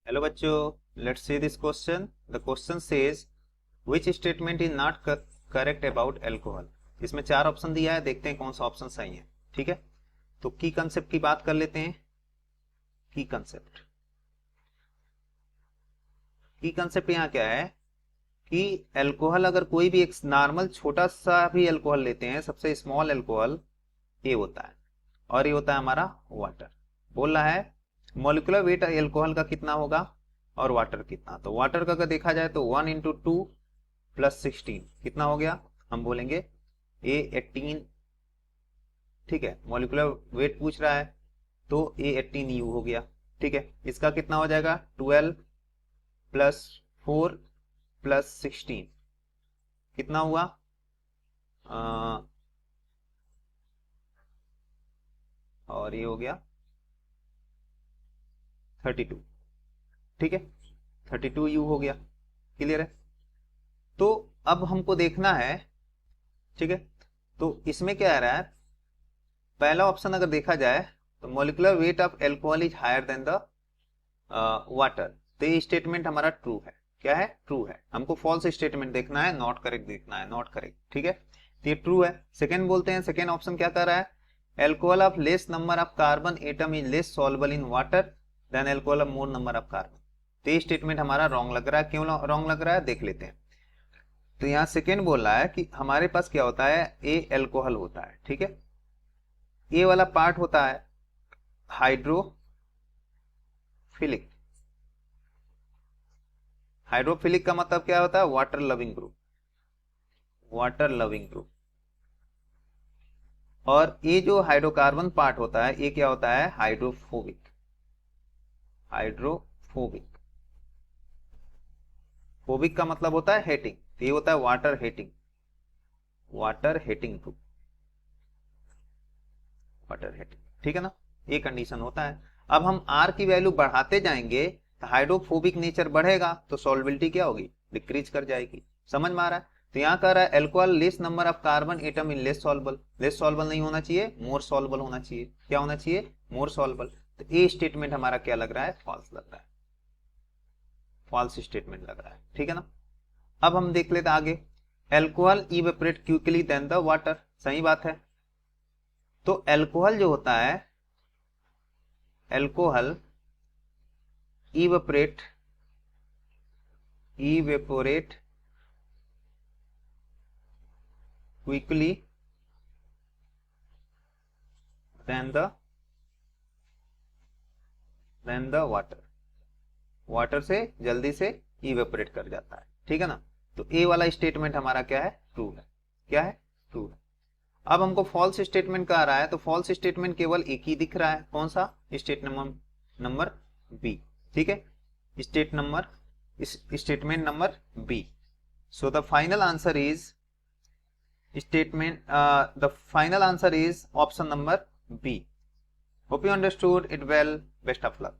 Hello बच्चों, let's see this question. The question says which statement is not correct about alcohol. इसमें चार option दिया है, देखते हैं कौन सा ऑप्शन सही है. ठीक है, तो की कंसेप्ट की बात कर लेते हैं. की कंसेप्ट यहाँ क्या है कि अल्कोहल, अगर कोई भी एक नॉर्मल छोटा सा भी अल्कोहल लेते हैं, सबसे स्मॉल अल्कोहल ये होता है, और ये होता है हमारा वाटर. बोल रहा है मॉलिक्यूलर वेट अल्कोहल का कितना होगा और वाटर कितना. तो वाटर का अगर देखा जाए तो 1 × 2 + 16 कितना हो गया, हम बोलेंगे A18. ठीक है, मॉलिक्यूलर वेट पूछ रहा है तो A18U हो गया. ठीक है, इसका कितना हो जाएगा 12 + 4 + 16 कितना हुआ, और ये हो गया 32. ठीक है, 32U हो गया. क्लियर है. तो अब हमको देखना है. ठीक है, तो इसमें क्या आ रहा है, पहला ऑप्शन अगर देखा जाए तो molecular weight of alcohol is higher than the water. तो ये स्टेटमेंट हमारा ट्रू है. क्या है, ट्रू है. हमको फॉल्स स्टेटमेंट देखना है, नॉट करेक्ट देखना है, नॉट करेक्ट. ठीक है, तो ये ट्रू है. सेकंड बोलते हैं, सेकंड ऑप्शन क्या कर रहा है, alcohol of less number of carbon atom is less soluble in water than alcohol of more number of carbon. तो ये स्टेटमेंट हमारा रॉन्ग लग रहा है. क्यों रॉन्ग लग रहा है, देख लेते हैं. तो यहाँ सेकेंड बोल रहा है कि हमारे पास क्या होता है, ए एल्कोहल होता है. ठीक है, ए वाला पार्ट होता है हाइड्रोफिलिक. हाइड्रोफिलिक का मतलब क्या होता है, water loving group. Water loving group. और ये जो हाइड्रोकार्बन पार्ट होता है ये क्या होता है, हाइड्रोफोबिक. हाइड्रोफोबिक. फोबिक का मतलब होता है हेटिंग, तो ये होता है water hating. Water hating group. Water hating. ठीक है ना, ये कंडीशन होता है. अब हम आर की वैल्यू बढ़ाते जाएंगे तो हाइड्रोफोबिक नेचर बढ़ेगा, तो सॉल्युबिलिटी क्या होगी, डिक्रीज कर जाएगी. समझ में आ रहा है. तो यहाँ कह रहा है alcohol less number of carbon atom in less soluble. Less soluble नहीं होना चाहिए, मोर सॉल्युबल होना चाहिए. क्या होना चाहिए, मोर सॉल्युबल. तो ये स्टेटमेंट हमारा क्या लग रहा है, फॉल्स लग रहा है. फॉल्स स्टेटमेंट लग रहा है. ठीक है ना. अब हम देख लेते आगे. Alcohol evaporate quickly than the water. सही बात है. तो एल्कोहल जो होता है, alcohol evaporate quickly than the water. Water से जल्दी से इवेपोरेट कर जाता है. ठीक है ना. तो ए वाला स्टेटमेंट हमारा क्या है, ट्रू है. क्या है, ट्रू है. अब हमको फॉल्स स्टेटमेंट का आ रहा है, तो फॉल्स स्टेटमेंट केवल एक ही दिख रहा है. कौन सा, नंबर बी. ठीक है, statement number B. So the final answer is option number B. Hope you understood it well. Best of luck.